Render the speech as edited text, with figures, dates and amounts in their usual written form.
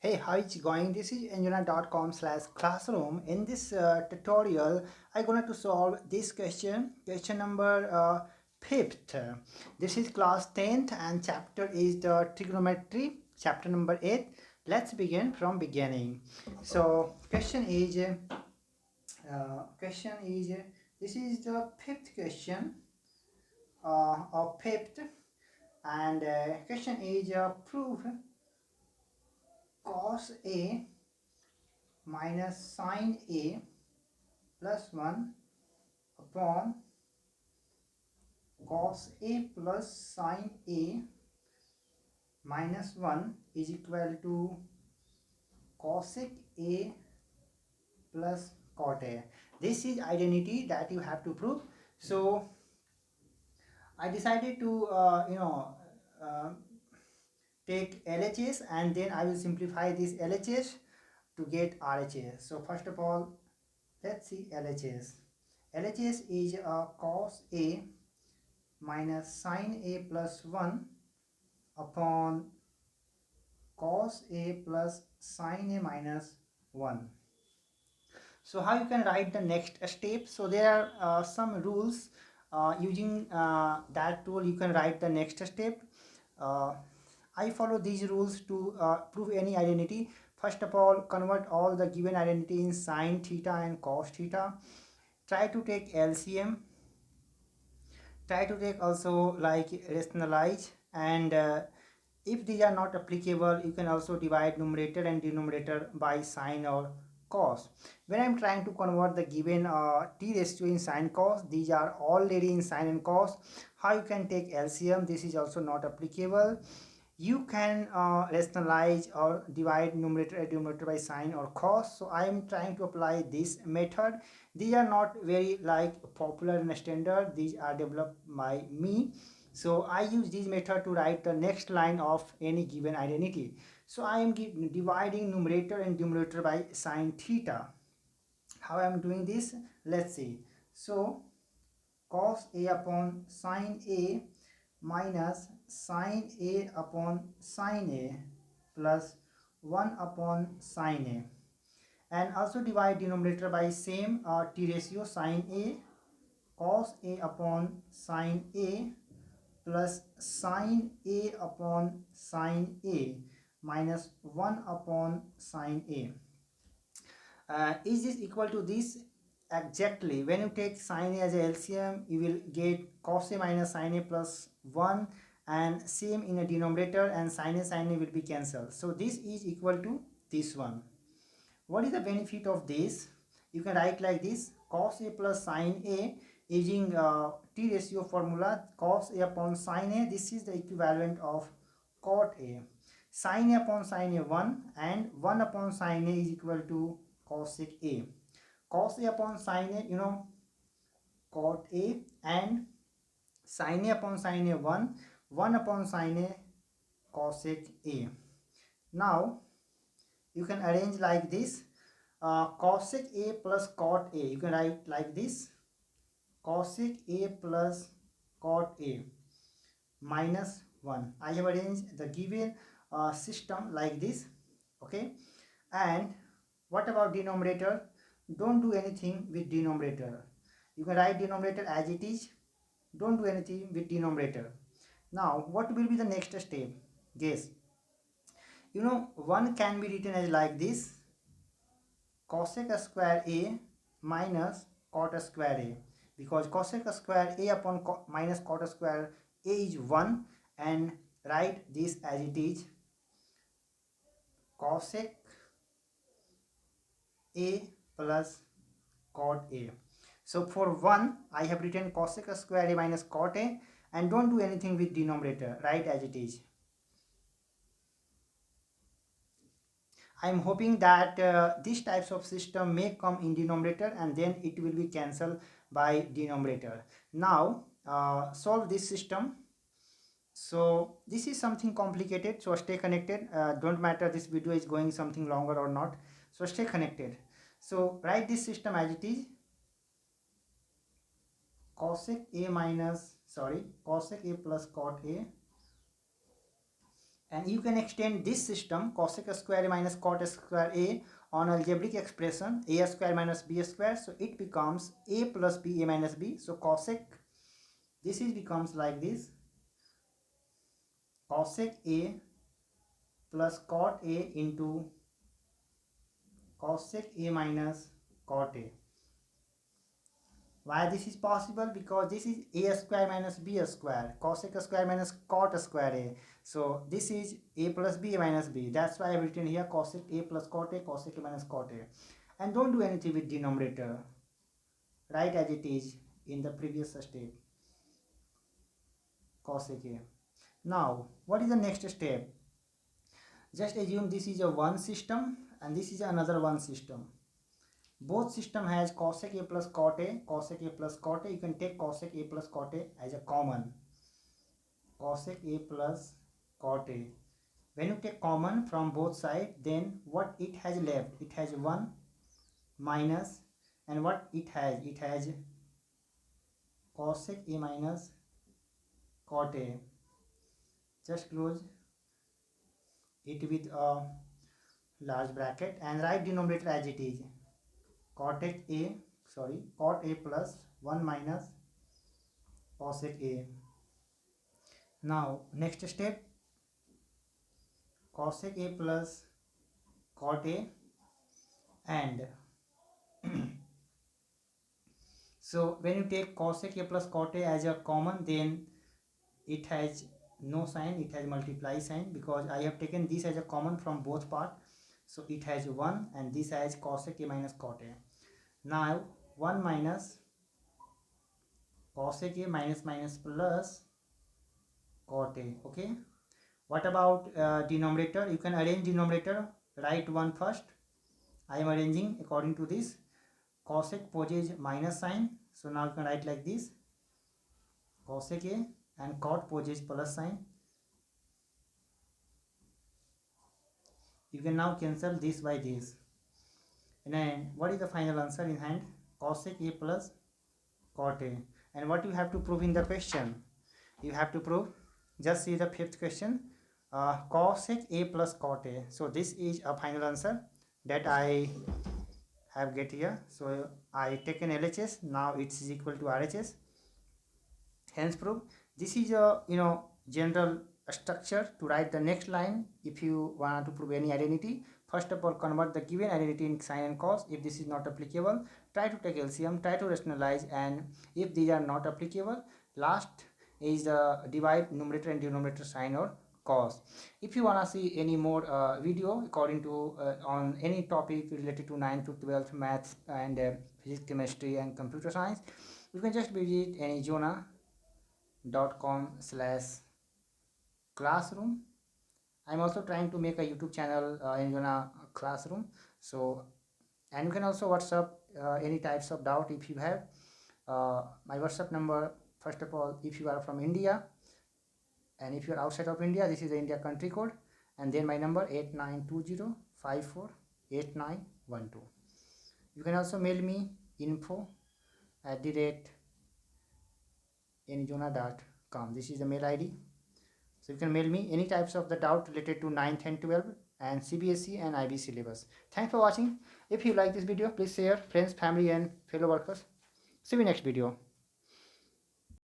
Hey, how it's going? This is enjuna.com/classroom. In this tutorial, I'm going to solve this question number fifth. This is class 10th and chapter is the trigonometry, chapter number 8. Let's begin from beginning. So, this is the fifth question of fifth, and question is prove cos A minus sine A plus 1 upon cos A plus sine A minus 1 is equal to cosec A plus cot A. This is identity that you have to prove. So I decided to uh, take LHS, and then I will simplify this LHS to get RHS. So first of all, let's see LHS. LHS is cos A minus sine A plus 1 upon cos A plus sine A minus 1. So how you can write the next step? So there are some rules. Using that rule you can write the next step. uh, I follow these rules to prove any identity. First of all, convert all the given identity in sine theta and cos theta. Try to take LCM. Try to take also like rationalize, and if these are not applicable, you can also divide numerator and denominator by sine or cos. When I'm trying to convert the given t ratio in sine cos, these are already in sine and cos. How you can take LCM? This is also not applicable. You can rationalize or divide numerator and denominator by sine or cos. So I am trying to apply this method. These are not very like popular and standard. These are developed by me. So I use this method to write the next line of any given identity. So I am dividing numerator and denominator by sine theta. How I am doing this? Let's see. So cos A upon sine A minus sine A upon sine A plus 1 upon sine A, and also divide denominator by same t ratio sine A, cos A upon sine A plus sine A upon sine A minus 1 upon sine A. Is this equal to this? Exactly. When you take sine A as a LCM, you will get cos A minus sine A plus 1, and same in a denominator, and sine A will be cancelled. So this is equal to this one. What is the benefit of this? You can write like this: cos A plus sine A using t ratio formula, cos A upon sine A. This is the equivalent of cot A. Sine A upon sine A 1, and 1 upon sine A is equal to cosec A. Cos A upon sine A, cot A, and sine A upon sine A 1, 1 upon sine A cosec A. Now you can arrange like this: cosec A plus cot A. You can write like this: cosec A plus cot A minus 1. I have arranged the given system like this. Okay, and what about denominator? Don't do anything with denominator. You can write denominator as it is. Don't do anything with denominator. Now what will be the next step? Guess. 1 can be written as like this: cosec square A minus cot square A, because cosec square A upon minus cot square A is 1, and write this as it is: cosec A plus cot A. So for 1 I have written cosec square A minus cot A, and don't do anything with denominator, write as it is. I am hoping that these types of system may come in denominator, and then it will be cancelled by denominator. Now solve this system. So this is something complicated, so stay connected. Don't matter this video is going something longer or not, so stay connected. So write this system as it is: cosec A plus cot A, And you can extend this system cosec square a minus cot square a on algebraic expression a square minus b square. So it becomes a plus b a minus b. So cosec, this is becomes like this, cosec a plus cot a into cosec a minus cot a. Why this is possible? Because this is a square minus b square, cosec square minus cot square a. So this is a plus b minus b. That's why I've written here cosec a plus cot a, cosec a minus cot a. And don't do anything with denominator. Write as it is in the previous step, cosec a. Now, what is the next step? Just assume this is a one system and this is another one system. Both system has cosec a plus cot a, cosec a plus cot a. You can take cosec a plus cot a as a common. Cosec a plus cot a. When you take common from both sides, then what it has left? It has 1 minus, and what it has? It has cosec a minus cot a. Just close it with a large bracket and write denominator as it is. Cot a plus 1 minus cosec a. Now next step, cosec a plus cot a, and so when you take cosec a plus cot a as a common, then it has no sign, it has multiply sign, because I have taken this as a common from both parts. So it has 1 and this has cosec a minus cot a. Now 1 minus cosec a minus minus plus cot a. Okay, what about denominator? You can arrange denominator. Write 1 first. I am arranging according to this. Cosec possesses minus sign, so now you can write like this, cosec a, and cot possesses plus sign. You can now cancel this by this, and then what is the final answer in hand? Cosec a plus cot a. And what you have to prove in the question? You have to prove, just see the fifth question, cosec a plus cot a. So this is a final answer that I have get here. So I taken LHS, now it is equal to RHS, hence prove. This is a general structure to write the next line. If you want to prove any identity, first of all convert the given identity in sine and cos. If this is not applicable, try to take LCM, try to rationalize, and if these are not applicable, last is the divide numerator and denominator sine or cos. If you want to see any more video according to on any topic related to 9th to 12th maths and physics, chemistry and computer science, you can just visit anyjona.com/classroom. I'm also trying to make a YouTube channel, Anyjona Classroom. So, and you can also WhatsApp any types of doubt if you have. My WhatsApp number, first of all, if you are from India, and if you are outside of India, this is the India country code, and then my number 8920548912. You can also mail me info@anyjona.com. This is the mail ID. So you can mail me any types of the doubt related to 9th and 12th and CBSE and IB syllabus. Thanks for watching. If you like this video, please share friends, family and fellow workers. See you next video.